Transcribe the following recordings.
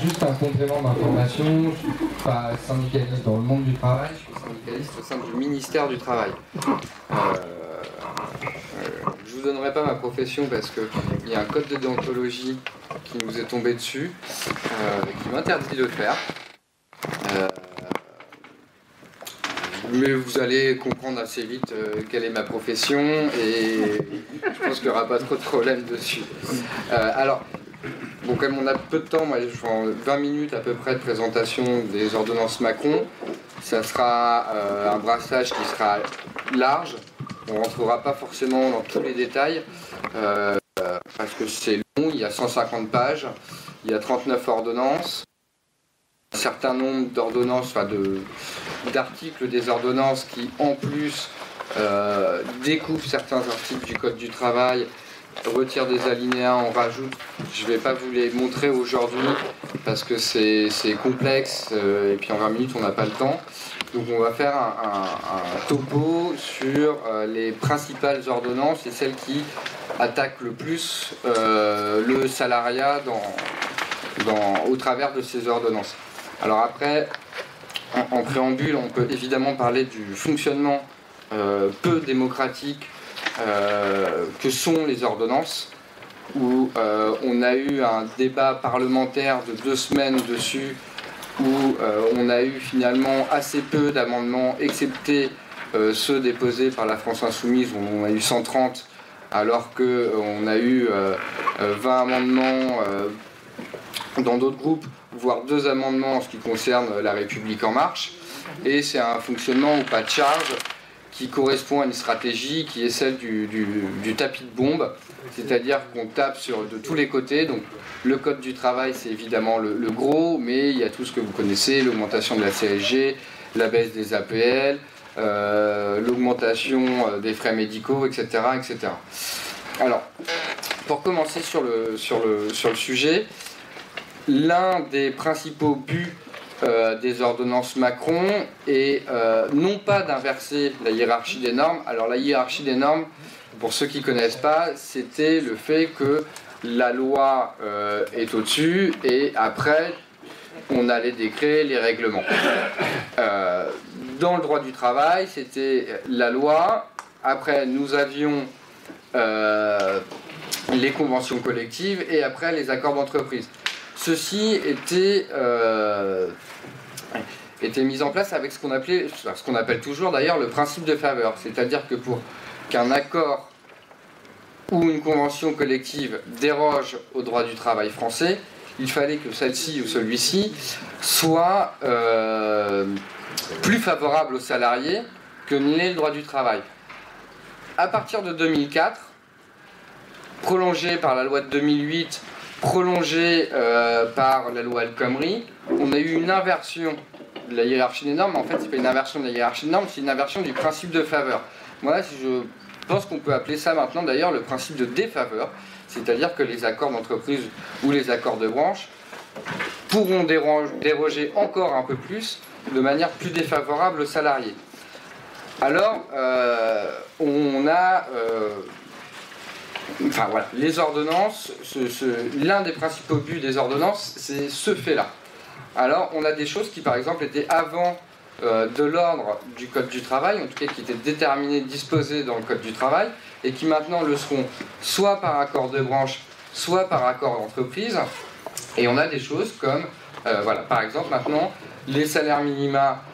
juste un complément d'information, je ne suis pas syndicaliste dans le monde du travail, je suis syndicaliste au sein du ministère du Travail. Je ne vous donnerai pas ma profession parce qu'il y a un code de déontologie qui nous est tombé dessus, qui m'interdit de le faire. Mais vous allez comprendre assez vite quelle est ma profession et je pense qu'il n'y aura pas trop de problème dessus. Alors, bon, comme on a peu de temps, moi je fais 20 minutes à peu près de présentation des ordonnances Macron. Ça sera un brassage qui sera large. On ne rentrera pas forcément dans tous les détails parce que c'est long, il y a 150 pages, il y a 39 ordonnances. Un certain nombre d'ordonnances, enfin d'articles des ordonnances qui en plus découpent certains articles du Code du travail, retirent des alinéas, en rajoutent. Je ne vais pas vous les montrer aujourd'hui parce que c'est complexe et puis en 20 minutes on n'a pas le temps. Donc on va faire un topo sur les principales ordonnances et celles qui attaquent le plus le salariat au travers de ces ordonnances. Alors après, en préambule, on peut évidemment parler du fonctionnement peu démocratique que sont les ordonnances, où on a eu un débat parlementaire de 2 semaines dessus, où on a eu finalement assez peu d'amendements, excepté ceux déposés par la France Insoumise, où on a eu 130, alors qu'on a eu 20 amendements dans d'autres groupes, voire 2 amendements en ce qui concerne La République En Marche. Et c'est un fonctionnement ou pas de charge qui correspond à une stratégie qui est celle du tapis de bombe, c'est-à-dire qu'on tape de tous les côtés. Donc le Code du travail, c'est évidemment le gros, mais il y a tout ce que vous connaissez, l'augmentation de la CSG, la baisse des APL, l'augmentation des frais médicaux, etc., etc. Alors, pour commencer sur le sujet, l'un des principaux buts des ordonnances Macron est non pas d'inverser la hiérarchie des normes. Alors la hiérarchie des normes, pour ceux qui ne connaissent pas, c'était le fait que la loi est au-dessus et après on a les décrets, les règlements. Dans le droit du travail, c'était la loi, après nous avions les conventions collectives et après les accords d'entreprise. Ceci était mis en place avec ce qu'on appelle toujours d'ailleurs le principe de faveur. C'est-à-dire que pour qu'un accord ou une convention collective déroge au droit du travail français, il fallait que celle-ci ou celui-ci soit plus favorable aux salariés que ne l'est le droit du travail. À partir de 2004, prolongé par la loi de 2008, prolongé par la loi El Khomri, on a eu une inversion de la hiérarchie des normes. En fait, c'est pas une inversion de la hiérarchie des normes, c'est une inversion du principe de faveur. Moi, je pense qu'on peut appeler ça maintenant d'ailleurs le principe de défaveur, c'est-à-dire que les accords d'entreprise ou les accords de branche pourront déroger encore un peu plus, de manière plus défavorable aux salariés. Alors, on a... Enfin voilà, les ordonnances, l'un des principaux buts des ordonnances, c'est ce fait-là. Alors on a des choses qui par exemple étaient avant de l'ordre du Code du travail, en tout cas qui étaient déterminées, disposées dans le Code du travail, et qui maintenant le seront soit par accord de branche, soit par accord d'entreprise. Et on a des choses comme, voilà, par exemple maintenant, les salaires minima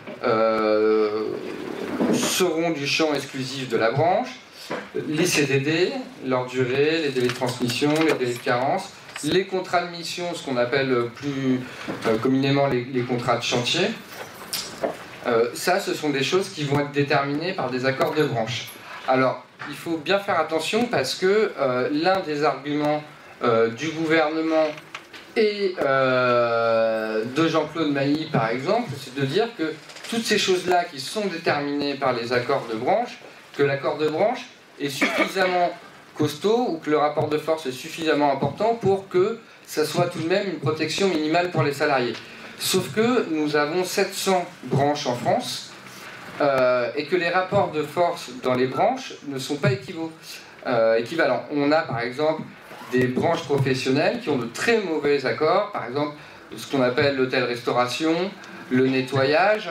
seront du champ exclusif de la branche, les CDD, leur durée, les délais de transmission, les délais de carence, les contrats de mission, ce qu'on appelle plus communément les contrats de chantier. Ça, ce sont des choses qui vont être déterminées par des accords de branche. Alors, il faut bien faire attention parce que l'un des arguments du gouvernement et de Jean-Claude Mailly, par exemple, c'est de dire que toutes ces choses-là qui sont déterminées par les accords de branche, que l'accord de branche est suffisamment costaud ou que le rapport de force est suffisamment important pour que ça soit tout de même une protection minimale pour les salariés. Sauf que nous avons 700 branches en France et que les rapports de force dans les branches ne sont pas équivalents. On a par exemple des branches professionnelles qui ont de très mauvais accords. Par exemple, ce qu'on appelle l'hôtel-restauration, le nettoyage,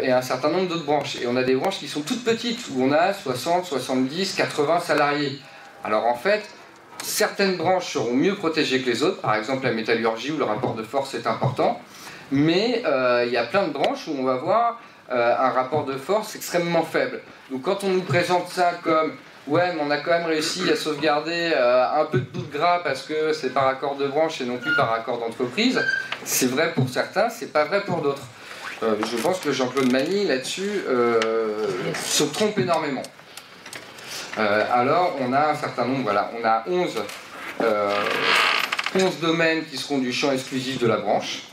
et un certain nombre d'autres branches. Et on a des branches qui sont toutes petites, où on a 60, 70, 80 salariés. Alors en fait, certaines branches seront mieux protégées que les autres, par exemple la métallurgie où le rapport de force est important, mais il y a plein de branches où on va voir un rapport de force extrêmement faible. Donc quand on nous présente ça comme ouais, mais on a quand même réussi à sauvegarder un peu de bout de gras parce que c'est par accord de branche et non plus par accord d'entreprise, c'est vrai pour certains, c'est pas vrai pour d'autres. Je pense que Jean-Claude Magny, là-dessus, se trompe énormément. Alors, on a un certain nombre, voilà, on a 11 domaines qui seront du champ exclusif de la branche.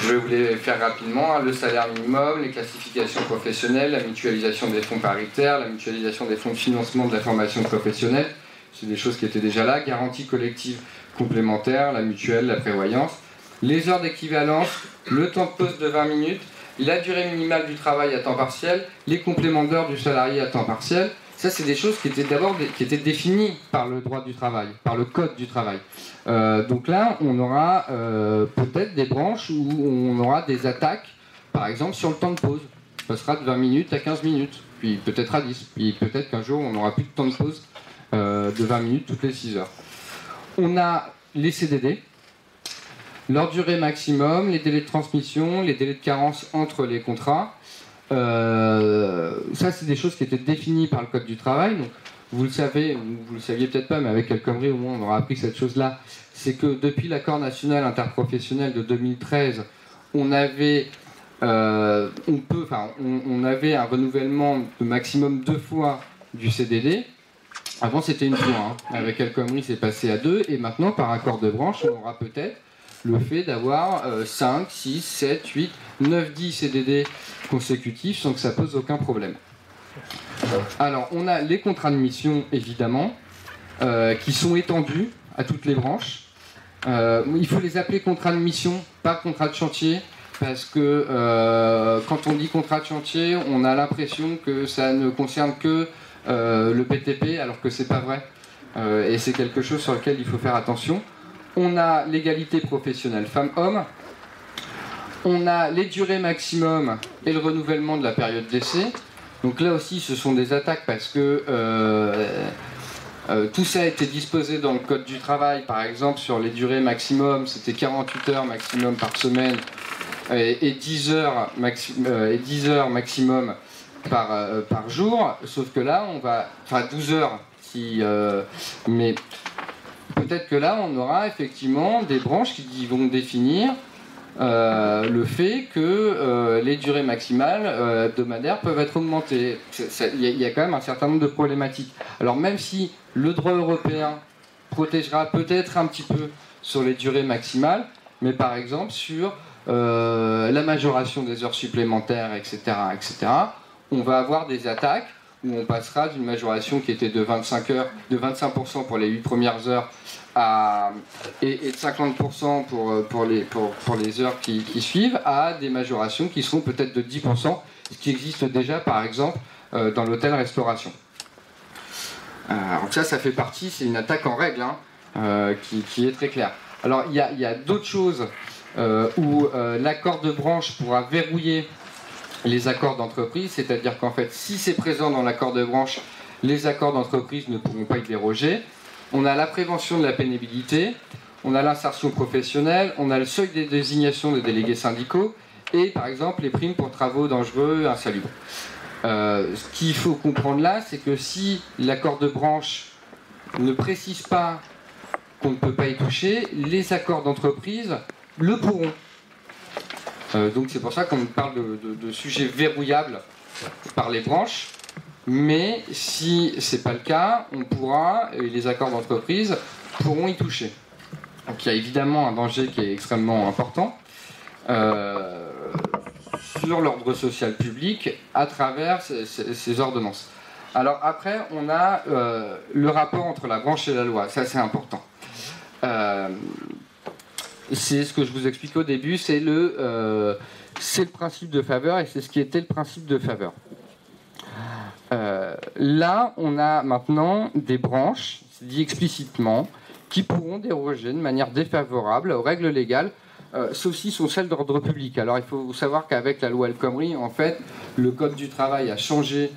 Je vais vous les faire rapidement, hein. Le salaire minimum, les classifications professionnelles, la mutualisation des fonds paritaires, la mutualisation des fonds de financement de la formation professionnelle, c'est des choses qui étaient déjà là, garantie collective complémentaire, la mutuelle, la prévoyance, les heures d'équivalence, le temps de pause de 20 minutes, la durée minimale du travail à temps partiel, les compléments d'heures du salarié à temps partiel. Ça, c'est des choses qui étaient d'abord définies par le droit du travail, par le code du travail. Donc là, on aura peut-être des branches où on aura des attaques, par exemple sur le temps de pause. Ça passera de 20 minutes à 15 minutes, puis peut-être à 10, puis peut-être qu'un jour on n'aura plus de temps de pause de 20 minutes toutes les 6 heures. On a les CDD, leur durée maximum, les délais de transmission, les délais de carence entre les contrats. Ça, c'est des choses qui étaient définies par le Code du travail. Donc, vous le savez, vous le saviez peut-être pas, mais avec quelques conneries, au moins, on aura appris cette chose-là. C'est que depuis l'accord national interprofessionnel de 2013, on avait un renouvellement de maximum 2 fois du CDD. Avant, c'était 1 fois. Hein. Avec quelques conneries, c'est passé à 2. Et maintenant, par accord de branche, on aura peut-être le fait d'avoir 5, 6, 7, 8, 9, 10 CDD consécutifs sans que ça pose aucun problème. Alors, on a les contrats de mission, évidemment, qui sont étendus à toutes les branches. Il faut les appeler contrats de mission, pas contrats de chantier, parce que quand on dit contrat de chantier, on a l'impression que ça ne concerne que le BTP, alors que c'est pas vrai. Et c'est quelque chose sur lequel il faut faire attention. On a l'égalité professionnelle femmes-hommes. On a les durées maximum et le renouvellement de la période d'essai. Donc là aussi, ce sont des attaques parce que tout ça a été disposé dans le Code du travail. Par exemple, sur les durées maximum, c'était 48 heures maximum par semaine et 10 heures maximum par jour. Sauf que là, on va... Enfin, 12 heures, mais... Peut-être que là, on aura effectivement des branches qui vont définir le fait que les durées maximales hebdomadaires peuvent être augmentées. Il y a quand même un certain nombre de problématiques. Alors même si le droit européen protégera peut-être un petit peu sur les durées maximales, mais par exemple sur la majoration des heures supplémentaires, etc., on va avoir des attaques où on passera d'une majoration qui était de 25% pour les 8 premières heures et de 50% pour les heures qui suivent, à des majorations qui seront peut-être de 10%, ce qui existe déjà par exemple dans l'hôtel-restauration. Donc ça fait partie, c'est une attaque en règle qui est très claire. Alors il y a d'autres choses où l'accord de branche pourra verrouiller les accords d'entreprise, c'est-à-dire qu'en fait, si c'est présent dans l'accord de branche, les accords d'entreprise ne pourront pas y déroger. On a la prévention de la pénibilité, on a l'insertion professionnelle, on a le seuil de désignation des délégués syndicaux et, par exemple, les primes pour travaux dangereux, insalubres. Ce qu'il faut comprendre là, c'est que si l'accord de branche ne précise pas qu'on ne peut pas y toucher, les accords d'entreprise le pourront. Donc c'est pour ça qu'on parle de sujets verrouillables par les branches, mais si c'est pas le cas, on pourra, et les accords d'entreprise pourront y toucher. Donc il y a évidemment un danger qui est extrêmement important sur l'ordre social public à travers ces ordonnances. Alors après, on a le rapport entre la branche et la loi, ça c'est important. C'est ce que je vous expliquais au début, c'est le principe de faveur et c'est ce qui était le principe de faveur. Là, on a maintenant des branches, dit explicitement, qui pourront déroger de manière défavorable aux règles légales, sauf si sont celles d'ordre public. Alors il faut savoir qu'avec la loi El Khomri, en fait, le Code du travail a changé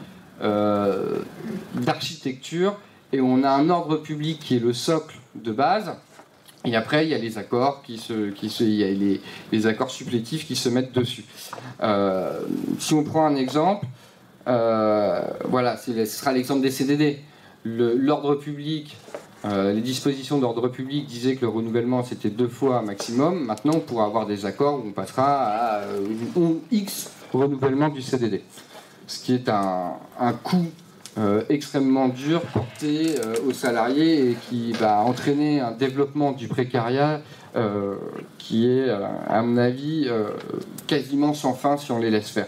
d'architecture et on a un ordre public qui est le socle de base. Et après, il y a les accords il y a les accords supplétifs qui se mettent dessus. Si on prend un exemple, voilà, ce sera l'exemple des CDD. L'ordre public, les dispositions d'ordre public disaient que le renouvellement c'était 2 fois maximum. Maintenant, on pourra avoir des accords où on passera à X renouvellement du CDD. Ce qui est un coût extrêmement dur porté aux salariés et qui va entraîner un développement du précariat qui est, à mon avis, quasiment sans fin si on les laisse faire.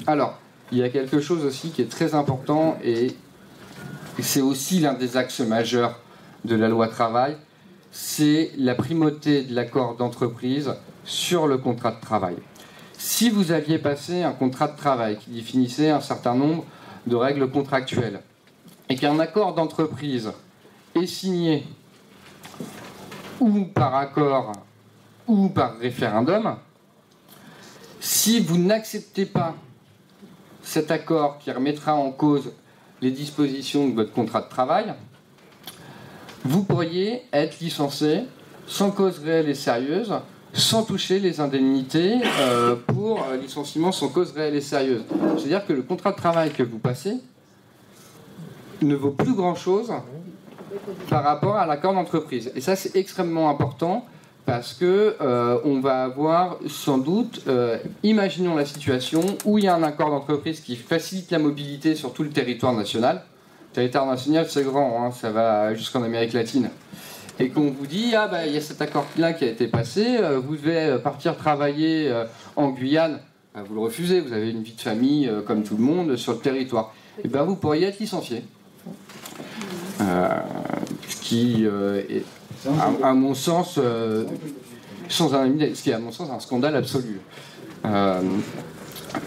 Alors, il y a quelque chose aussi qui est très important et c'est aussi l'un des axes majeurs de la loi travail, c'est la primauté de l'accord d'entreprise sur le contrat de travail. Si vous aviez passé un contrat de travail qui définissait un certain nombre de règles contractuelles et qu'un accord d'entreprise est signé ou par accord ou par référendum, si vous n'acceptez pas cet accord qui remettra en cause les dispositions de votre contrat de travail, vous pourriez être licencié sans cause réelle et sérieuse, sans toucher les indemnités pour licenciement sans cause réelle et sérieuse. C'est-à-dire que le contrat de travail que vous passez ne vaut plus grand-chose par rapport à l'accord d'entreprise. Et ça, c'est extrêmement important parce que on va avoir sans doute, imaginons la situation où il y a un accord d'entreprise qui facilite la mobilité sur tout le territoire national. Le territoire national, c'est grand, hein, ça va jusqu'en Amérique latine. Et qu'on vous dit, ah bah il y a cet accord-là qui a été passé, vous devez partir travailler en Guyane, bah, vous le refusez, vous avez une vie de famille comme tout le monde sur le territoire. Et bien vous pourriez être licencié. Ce qui est, à mon sens, ce qui est à mon sens un scandale absolu.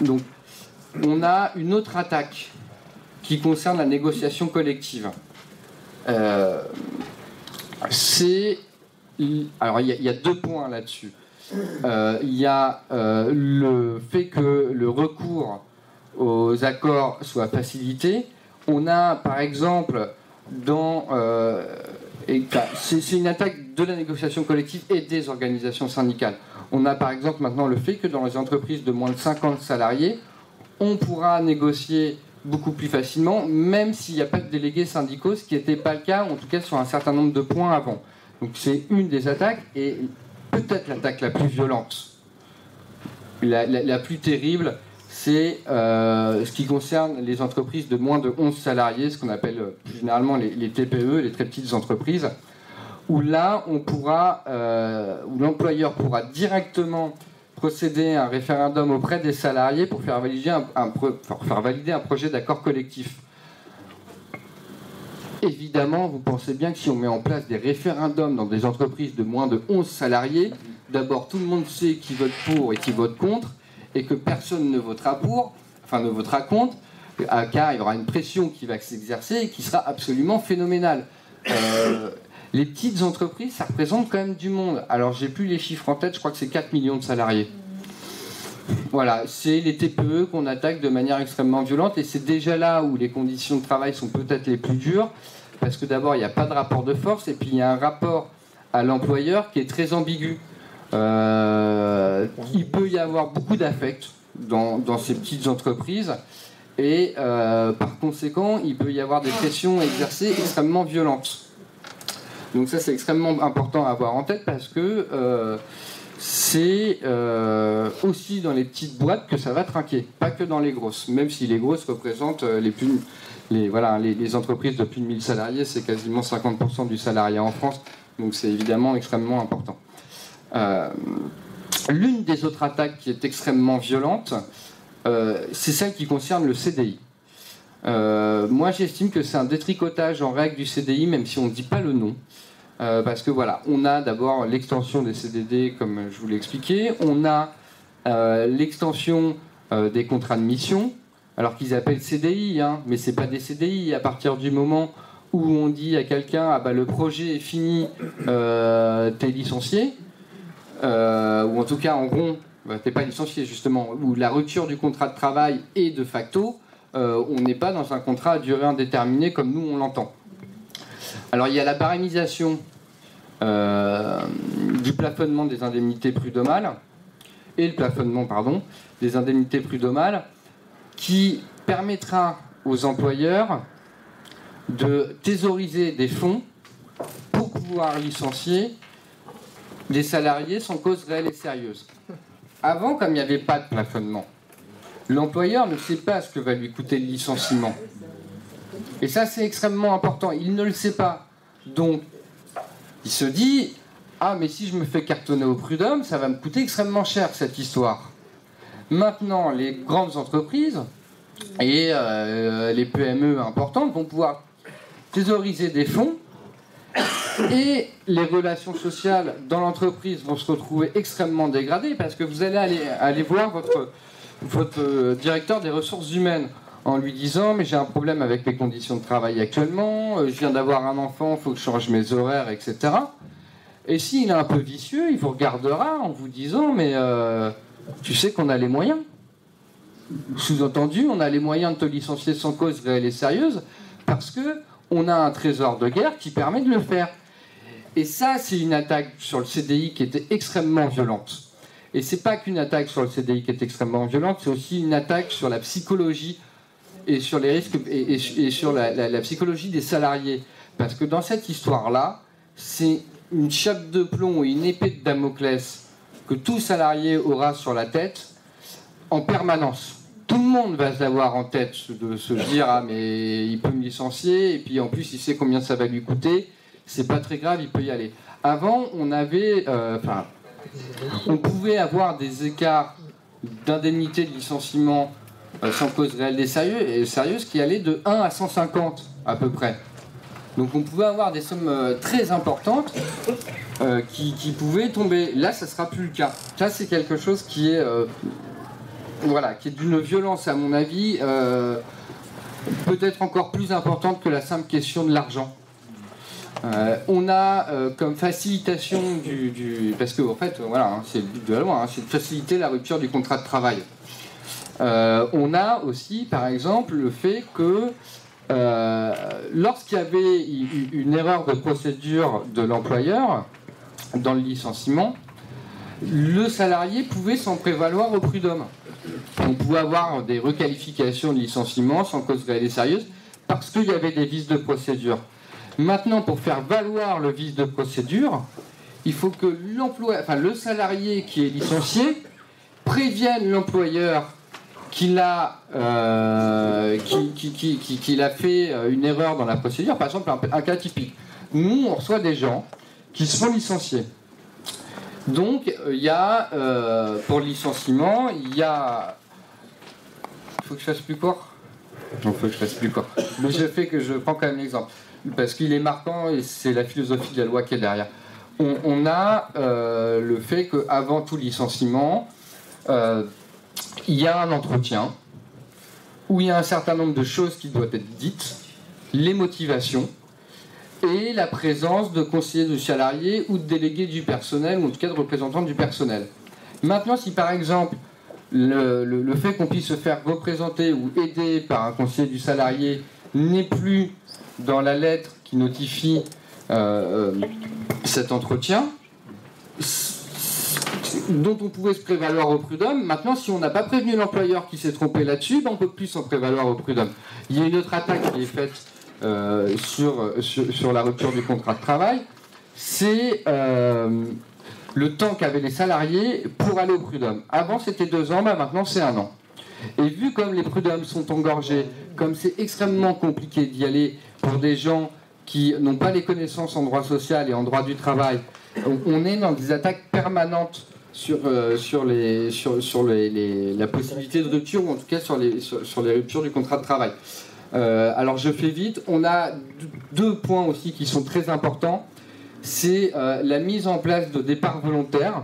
Donc on a une autre attaque qui concerne la négociation collective. Alors il y a 2 points là-dessus. Il y a le fait que le recours aux accords soit facilité. On a par exemple c'est une attaque de la négociation collective et des organisations syndicales. On a par exemple maintenant le fait que dans les entreprises de moins de 50 salariés, on pourra négocier beaucoup plus facilement, même s'il n'y a pas de délégués syndicaux, ce qui n'était pas le cas, en tout cas sur un certain nombre de points avant. Donc c'est une des attaques, et peut-être l'attaque la plus violente, la plus terrible, c'est ce qui concerne les entreprises de moins de 11 salariés, ce qu'on appelle plus généralement les TPE, les très petites entreprises, où là, où l'employeur pourra directement procéder à un référendum auprès des salariés pour faire valider un projet d'accord collectif. Évidemment, vous pensez bien que si on met en place des référendums dans des entreprises de moins de 11 salariés, d'abord tout le monde sait qui vote pour et qui vote contre, et que personne ne votera contre, car il y aura une pression qui va s'exercer et qui sera absolument phénoménale. Les petites entreprises, ça représente quand même du monde. Alors, j'ai plus les chiffres en tête, je crois que c'est 4 millions de salariés. Voilà, c'est les TPE qu'on attaque de manière extrêmement violente, et c'est déjà là où les conditions de travail sont peut-être les plus dures, parce que d'abord, il n'y a pas de rapport de force, et puis il y a un rapport à l'employeur qui est très ambigu. Il peut y avoir beaucoup d'affect dans ces petites entreprises, et par conséquent, il peut y avoir des pressions exercées extrêmement violentes. Donc ça, c'est extrêmement important à avoir en tête, parce que c'est aussi dans les petites boîtes que ça va trinquer, pas que dans les grosses, même si les grosses représentent les entreprises de plus de 1000 salariés, c'est quasiment 50% du salariat en France, donc c'est évidemment extrêmement important. L'une des autres attaques qui est extrêmement violente, c'est celle qui concerne le CDI. Moi, j'estime que c'est un détricotage en règle du CDI, même si on ne dit pas le nom. Parce que voilà, on a d'abord l'extension des CDD, comme je vous l'ai expliqué. On a l'extension des contrats de mission, alors qu'ils appellent CDI, hein, mais c'est pas des CDI à partir du moment où on dit à quelqu'un ah bah, le projet est fini, t'es licencié, ou en tout cas en rond, bah, t'es pas licencié justement, où la rupture du contrat de travail est de facto, on n'est pas dans un contrat à durée indéterminée comme nous on l'entend. Alors il y a la barémisation du plafonnement des indemnités prud'homales, et le plafonnement, des indemnités prud'homales, qui permettra aux employeurs de thésauriser des fonds pour pouvoir licencier des salariés sans cause réelle et sérieuse. Avant, comme il n'y avait pas de plafonnement, l'employeur ne sait pas ce que va lui coûter le licenciement. Et ça, c'est extrêmement important. Il ne le sait pas. Donc, il se dit « Ah, mais si je me fais cartonner au prud'homme, ça va me coûter extrêmement cher, cette histoire. » Maintenant, les grandes entreprises et les PME importantes vont pouvoir thésauriser des fonds et les relations sociales dans l'entreprise vont se retrouver extrêmement dégradées parce que vous allez aller voir votre directeur des ressources humaines en lui disant « mais j'ai un problème avec les conditions de travail actuellement, je viens d'avoir un enfant, il faut que je change mes horaires, etc. » Et s'il est un peu vicieux, il vous regardera en vous disant « mais tu sais qu'on a les moyens. » Sous-entendu, on a les moyens de te licencier sans cause réelle et sérieuse parce qu'on a un trésor de guerre qui permet de le faire. Et ça, c'est une attaque sur le CDI qui était extrêmement violente. Et c'est pas qu'une attaque sur le CDI qui est extrêmement violente, c'est aussi une attaque sur la psychologie et sur les risques et sur la psychologie des salariés. Parce que dans cette histoire-là, c'est une chape de plomb et une épée de Damoclès que tout salarié aura sur la tête en permanence. Tout le monde va l'avoir en tête de se dire ah mais il peut me licencier et puis en plus il sait combien ça va lui coûter, c'est pas très grave, il peut y aller. Avant on avait, on pouvait avoir des écarts d'indemnité de licenciement sans cause réelle et sérieuse qui allaient de 1 à 150 à peu près. Donc on pouvait avoir des sommes très importantes qui pouvaient tomber. Là, ça ne sera plus le cas. Ça, c'est quelque chose qui est, qui est d'une violence, à mon avis, peut-être encore plus importante que la simple question de l'argent. On a comme facilitation parce que en fait, c'est le but de la loi, c'est de faciliter la rupture du contrat de travail. On a aussi, par exemple, le fait que lorsqu'il y avait une erreur de procédure de l'employeur dans le licenciement, le salarié pouvait s'en prévaloir au prud'homme. On pouvait avoir des requalifications de licenciement sans cause réelle et sérieuse parce qu'il y avait des vices de procédure. Maintenant, pour faire valoir le vice de procédure, il faut que le salarié qui est licencié prévienne l'employeur qu'il a fait une erreur dans la procédure. Par exemple, un cas typique. Nous, on reçoit des gens qui se font licencier. Donc, il y a, pour le licenciement, il y a... Il faut que je fasse plus court ? Non, il faut que je fasse plus court. Mais je prends quand même l'exemple. Parce qu'il est marquant et c'est la philosophie de la loi qui est derrière. On a le fait qu'avant tout licenciement, il y a un entretien où il y a un certain nombre de choses qui doivent être dites, les motivations et la présence de conseillers de salariés ou de délégués du personnel, ou en tout cas de représentants du personnel. Maintenant, si par exemple le fait qu'on puisse se faire représenter ou aider par un conseiller du salarié n'est plus dans la lettre qui notifie cet entretien, dont on pouvait se prévaloir au prud'homme. Maintenant, si on n'a pas prévenu l'employeur qui s'est trompé là-dessus, on ne peut plus s'en prévaloir au prud'homme. Il y a une autre attaque qui est faite sur la rupture du contrat de travail, c'est le temps qu'avaient les salariés pour aller au prud'homme. Avant, c'était 2 ans, maintenant, c'est 1 an. Et vu comme les prud'hommes sont engorgés, comme c'est extrêmement compliqué d'y aller pour des gens qui n'ont pas les connaissances en droit social et en droit du travail, on est dans des attaques permanentes sur la possibilité de rupture, ou en tout cas sur les ruptures du contrat de travail. Alors je fais vite, on a 2 points aussi qui sont très importants. C'est la mise en place de départs volontaires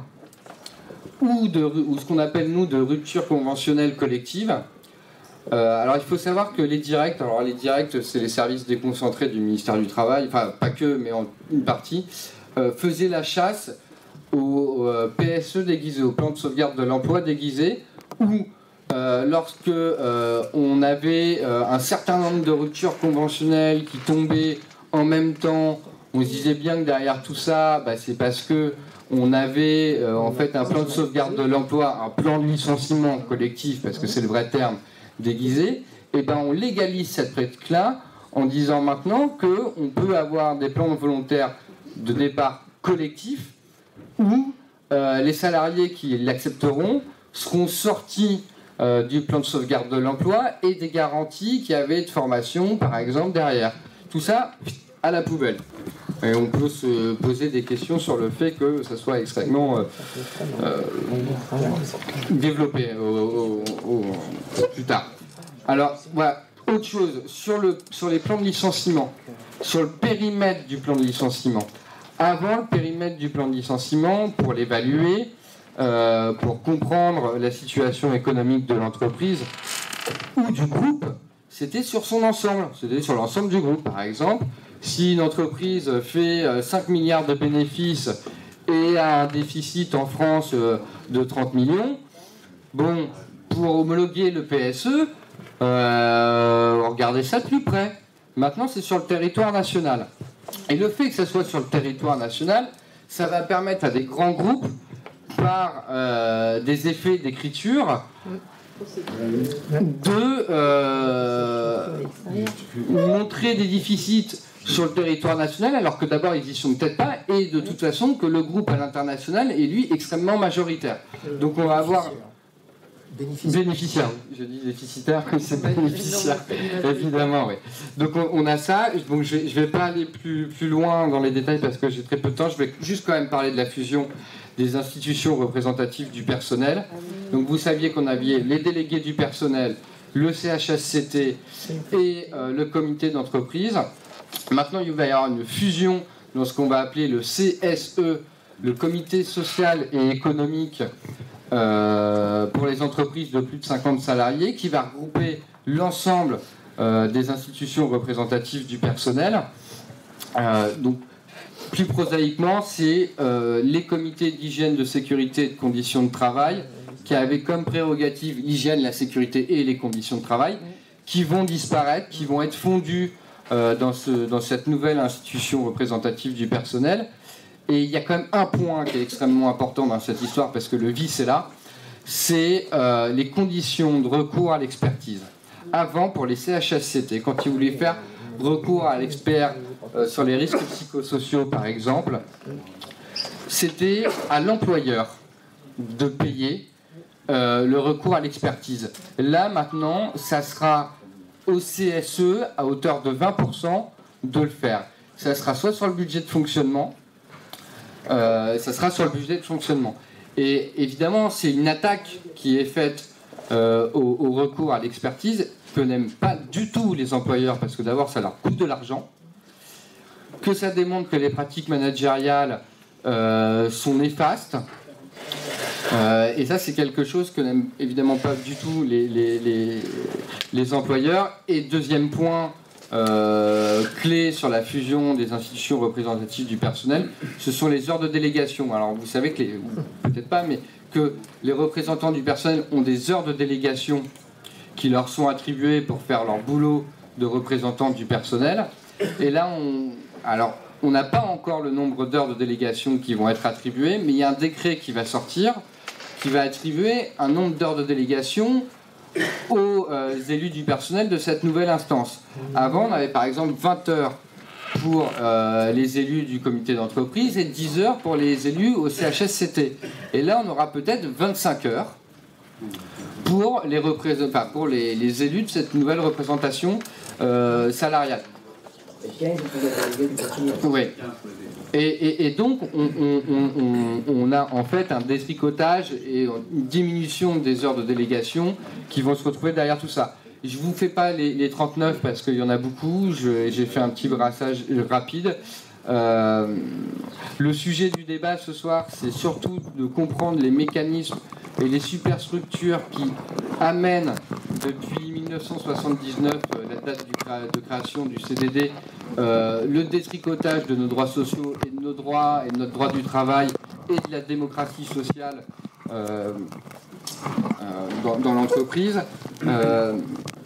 ou ce qu'on appelle nous de rupture conventionnelle collective, Alors il faut savoir que les directs, c'est les services déconcentrés du ministère du Travail, enfin pas que, mais en une partie, faisaient la chasse au PSE déguisé, au plan de sauvegarde de l'emploi déguisé, où lorsque on avait un certain nombre de ruptures conventionnelles qui tombaient en même temps, on se disait bien que derrière tout ça, c'est parce que on avait en fait un plan de sauvegarde de l'emploi, un plan de licenciement collectif, parce que c'est le vrai terme, déguisé, et on légalise cette pratique-là en disant maintenant qu'on peut avoir des plans volontaires de départ collectifs où les salariés qui l'accepteront seront sortis du plan de sauvegarde de l'emploi et des garanties qu'il y avait de formation, par exemple, derrière. Tout ça, à la poubelle. Et on peut se poser des questions sur le fait que ça soit extrêmement développé plus tard. Alors, voilà, autre chose, sur les plans de licenciement, sur le périmètre du plan de licenciement. Avant le périmètre du plan de licenciement, pour l'évaluer, pour comprendre la situation économique de l'entreprise ou du groupe, c'était sur son ensemble, c'était sur l'ensemble du groupe. Par exemple, si une entreprise fait 5 milliards de bénéfices et a un déficit en France de 30 millions, bon, pour homologuer le PSE, regardez ça de plus près. Maintenant, c'est sur le territoire national. Et le fait que ça soit sur le territoire national, ça va permettre à des grands groupes, par des effets d'écriture, de montrer des déficits sur le territoire national, alors que d'abord ils y sont peut-être pas, et de toute façon que le groupe à l'international est lui extrêmement majoritaire. Donc on va avoir bénéficiaire. Je dis déficitaire, c'est bénéficiaire, évidemment, oui. Donc on a ça. Donc je vais pas aller plus loin dans les détails parce que j'ai très peu de temps. Je vais juste quand même parler de la fusion des institutions représentatives du personnel. Donc vous saviez qu'on avait les délégués du personnel, le CHSCT et le comité d'entreprise. Maintenant, il va y avoir une fusion dans ce qu'on va appeler le CSE, le comité social et économique pour les entreprises de plus de 50 salariés, qui va regrouper l'ensemble des institutions représentatives du personnel. Donc, plus prosaïquement, c'est les comités d'hygiène, de sécurité et de conditions de travail, qui avaient comme prérogative l'hygiène, la sécurité et les conditions de travail, qui vont disparaître, qui vont être fondus dans cette nouvelle institution représentative du personnel. Et il y a quand même un point qui est extrêmement important dans cette histoire, parce que le vice est là, c'est les conditions de recours à l'expertise. Avant, pour les CHSCT, quand ils voulaient faire recours à l'expert sur les risques psychosociaux, par exemple, c'était à l'employeur de payer le recours à l'expertise. Là, maintenant, ça sera au CSE, à hauteur de 20%, de le faire. Ça sera soit sur le budget de fonctionnement, Et évidemment, c'est une attaque qui est faite au recours à l'expertise, que n'aiment pas du tout les employeurs, parce que d'abord, ça leur coûte de l'argent, que ça démontre que les pratiques managériales sont néfastes. Et ça, c'est quelque chose que n'aiment évidemment pas du tout les employeurs. Et deuxième point clé sur la fusion des institutions représentatives du personnel, ce sont les heures de délégation. Alors vous savez que, peut-être pas, mais que les représentants du personnel ont des heures de délégation qui leur sont attribuées pour faire leur boulot de représentants du personnel. Et là, on n'a pas encore le nombre d'heures de délégation qui vont être attribuées, mais il y a un décret qui va sortir, qui va attribuer un nombre d'heures de délégation aux élus du personnel de cette nouvelle instance. Avant, on avait par exemple 20 heures pour les élus du comité d'entreprise et 10 heures pour les élus au CHSCT. Et là, on aura peut-être 25 heures pour les élus de cette nouvelle représentation salariale. Oui. Et donc, on a en fait un détricotage et une diminution des heures de délégation qui vont se retrouver derrière tout ça. Je ne vous fais pas les 39 parce qu'il y en a beaucoup, j'ai fait un petit brassage rapide. Le sujet du débat ce soir, c'est surtout de comprendre les mécanismes et les superstructures qui amènent depuis 1979, la date de création du CDD, le détricotage de nos droits sociaux et de nos droits et de notre droit du travail et de la démocratie sociale dans l'entreprise.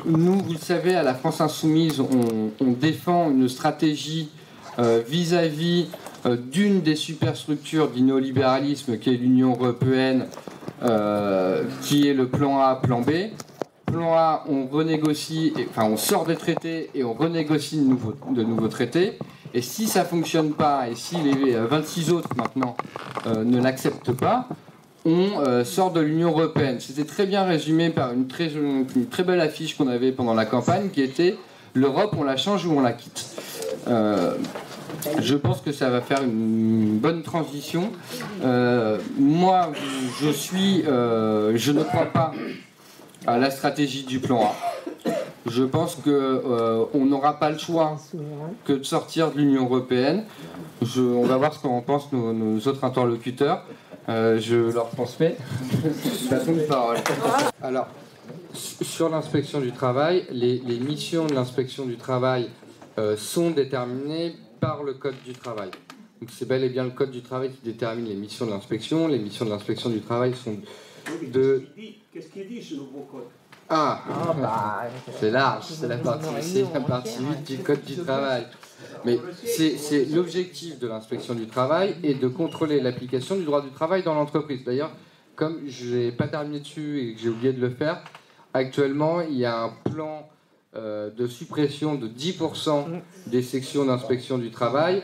Nous, vous le savez, à la France Insoumise, on défend une stratégie vis-à-vis d'une des superstructures du néolibéralisme qui est l'Union européenne, qui est le plan A, plan B. Plan A, on renégocie, on sort des traités et on renégocie de nouveaux traités. Et si ça ne fonctionne pas, et si les 26 autres maintenant ne l'acceptent pas, on sort de l'Union européenne. C'était très bien résumé par une très belle affiche qu'on avait pendant la campagne qui était « L'Europe, on la change ou on la quitte ». Je pense que ça va faire une bonne transition. Moi, je ne crois pas à la stratégie du plan A. Je pense qu'on n'aura pas le choix que de sortir de l'Union européenne. On va voir ce qu'en pensent nos autres interlocuteurs. Je leur transmets la parole. Alors, sur l'inspection du travail, les missions de l'inspection du travail sont déterminées par le Code du travail. Donc c'est bel et bien le Code du travail qui détermine les missions de l'inspection. Les missions de l'inspection du travail sont de... Qu'est-ce qu'il dit ce nouveau code? C'est large, c'est la partie 8 du Code du travail. Mais c'est l'objectif de l'inspection du travail et de contrôler l'application du droit du travail dans l'entreprise. D'ailleurs, comme je n'ai pas terminé dessus et que j'ai oublié de le faire, actuellement, il y a un plan de suppression de 10% des sections d'inspection du travail.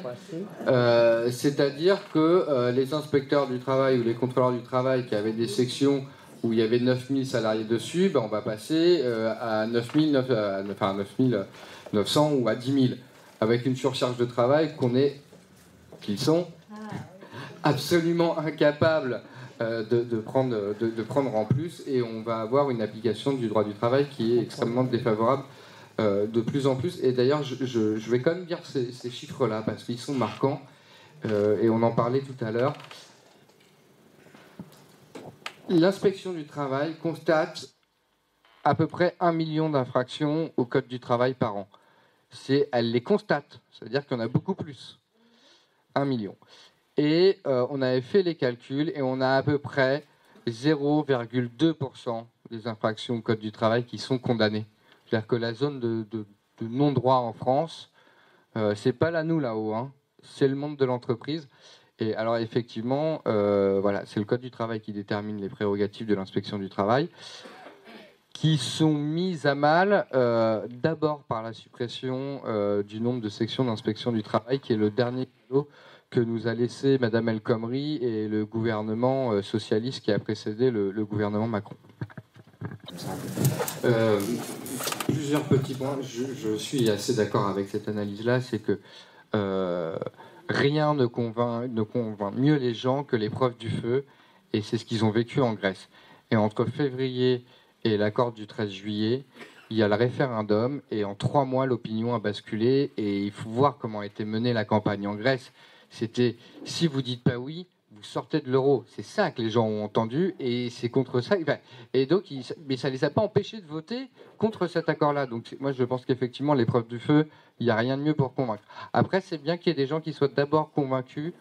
C'est-à-dire que les inspecteurs du travail ou les contrôleurs du travail qui avaient des sections où il y avait 9000 salariés dessus, on va passer à 9900 ou à 10 000, avec une surcharge de travail qu'ils sont absolument incapables de prendre en plus, et on va avoir une application du droit du travail qui est extrêmement défavorable de plus en plus. Et d'ailleurs, je vais quand même dire ces chiffres-là, parce qu'ils sont marquants, et on en parlait tout à l'heure. L'inspection du travail constate à peu près 1 million d'infractions au Code du travail par an. Elle les constate, c'est-à-dire qu'il y en a beaucoup plus. 1 million. Et on avait fait les calculs et on a à peu près 0,2% des infractions au Code du travail qui sont condamnées. C'est-à-dire que la zone de non-droit en France, c'est pas nous là-haut, hein, c'est le monde de l'entreprise. Et alors effectivement, c'est le Code du travail qui détermine les prérogatives de l'inspection du travail, qui sont mises à mal d'abord par la suppression du nombre de sections d'inspection du travail, qui est le dernier cadeau que nous a laissé Madame El Khomri et le gouvernement socialiste qui a précédé le gouvernement Macron. Plusieurs petits points. Je suis assez d'accord avec cette analyse-là, c'est que rien ne convainc mieux les gens que l'épreuve du feu, et c'est ce qu'ils ont vécu en Grèce. Et entre février et l'accord du 13 juillet, il y a le référendum, et en 3 mois, l'opinion a basculé, et il faut voir comment a été menée la campagne en Grèce. C'était, si vous dites pas oui, vous sortez de l'euro. C'est ça que les gens ont entendu, et c'est contre ça. Et donc, mais ça les a pas empêchés de voter contre cet accord-là. Donc, moi, je pense qu'effectivement, l'épreuve du feu, il n'y a rien de mieux pour convaincre. Après, c'est bien qu'il y ait des gens qui soient d'abord convaincus.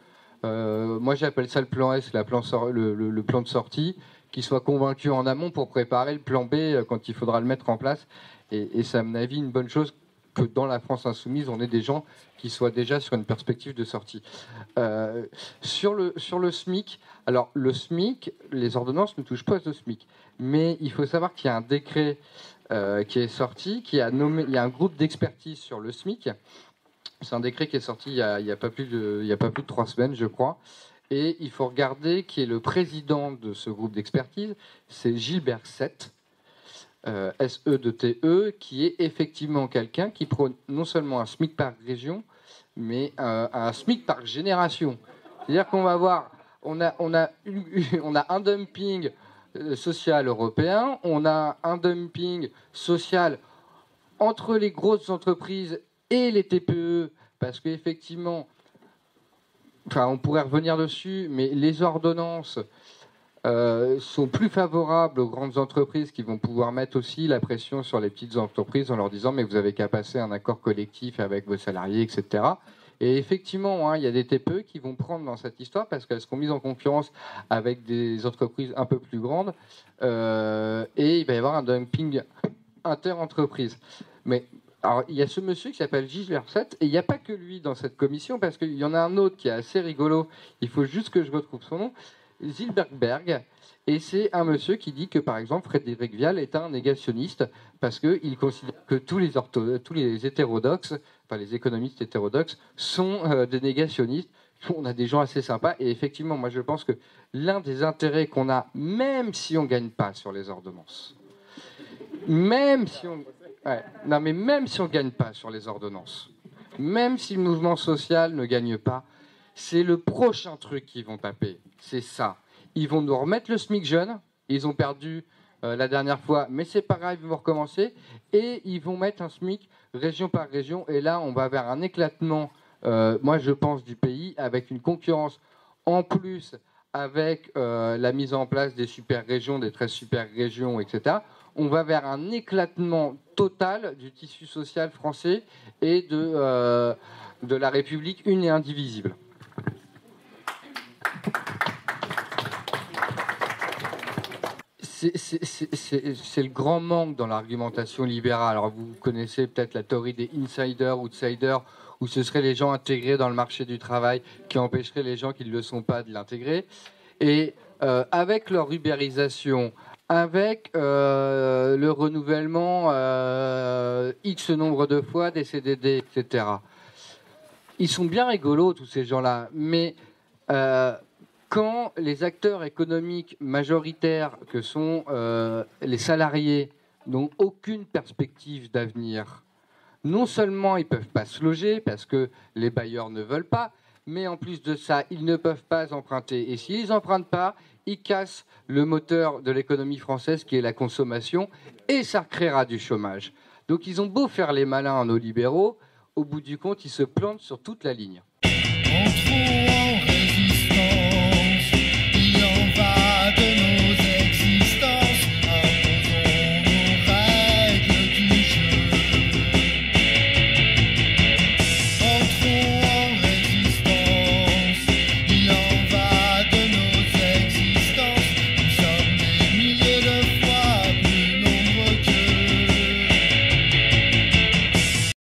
Moi, j'appelle ça le plan S, le plan de sortie, qui soient convaincus en amont pour préparer le plan B quand il faudra le mettre en place. Et c'est, à mon avis, une bonne chose que dans la France insoumise, on ait des gens qui soient déjà sur une perspective de sortie. Sur le SMIC, alors le SMIC, les ordonnances ne touchent pas au SMIC, mais il faut savoir qu'il y a un décret qui est sorti, il y a un groupe d'expertise sur le SMIC. C'est un décret qui est sorti il y a pas plus de 3 semaines, je crois. Et il faut regarder qui est le président de ce groupe d'expertise, c'est Gilbert Sett, SE, qui est effectivement quelqu'un qui prône non seulement un SMIC par région, mais un SMIC par génération. C'est-à-dire qu'on va avoir, on a un dumping social européen, on a un dumping social entre les grosses entreprises et les TPE, parce qu'effectivement, on pourrait revenir dessus, mais les ordonnances sont plus favorables aux grandes entreprises qui vont pouvoir mettre aussi la pression sur les petites entreprises en leur disant mais vous avez qu'à passer un accord collectif avec vos salariés, etc. Et effectivement, hein, il y a des TPE qui vont prendre dans cette histoire parce qu'elles seront mises en concurrence avec des entreprises un peu plus grandes et il va y avoir un dumping inter-entreprise. Mais alors, il y a ce monsieur qui s'appelle Gilles Verset et il n'y a pas que lui dans cette commission parce qu'il y en a un autre qui est assez rigolo, il faut juste que je retrouve son nom, Zilberberg, et c'est un monsieur qui dit que par exemple Frédéric Vial est un négationniste parce qu'il considère que tous les hétérodoxes, enfin les économistes hétérodoxes, sont des négationnistes. On a des gens assez sympas et effectivement, moi je pense que l'un des intérêts qu'on a, même si on ne gagne pas sur les ordonnances, même si on ne gagne pas sur les ordonnances, même si le mouvement social ne gagne pas, c'est le prochain truc qu'ils vont taper. C'est ça. Ils vont nous remettre le SMIC jeune. Ils ont perdu la dernière fois, mais c'est pas grave, ils vont recommencer. Et ils vont mettre un SMIC région par région. Et là, on va vers un éclatement, moi je pense, du pays, avec une concurrence en plus, avec la mise en place des super-régions, des 13 super-régions, etc. On va vers un éclatement total du tissu social français et de la République une et indivisible. C'est le grand manque dans l'argumentation libérale. Alors vous connaissez peut-être la théorie des insiders, outsiders, où ce seraient les gens intégrés dans le marché du travail qui empêcheraient les gens qui ne le sont pas de l'intégrer. Et avec leur ubérisation, avec le renouvellement X nombre de fois des CDD, etc. Ils sont bien rigolos, tous ces gens-là, mais quand les acteurs économiques majoritaires que sont les salariés n'ont aucune perspective d'avenir, non seulement ils ne peuvent pas se loger parce que les bailleurs ne veulent pas, mais en plus de ça, ils ne peuvent pas emprunter. Et s'ils n'empruntent pas, ils cassent le moteur de l'économie française qui est la consommation et ça créera du chômage. Donc ils ont beau faire les malins en nos libéraux, au bout du compte, ils se plantent sur toute la ligne.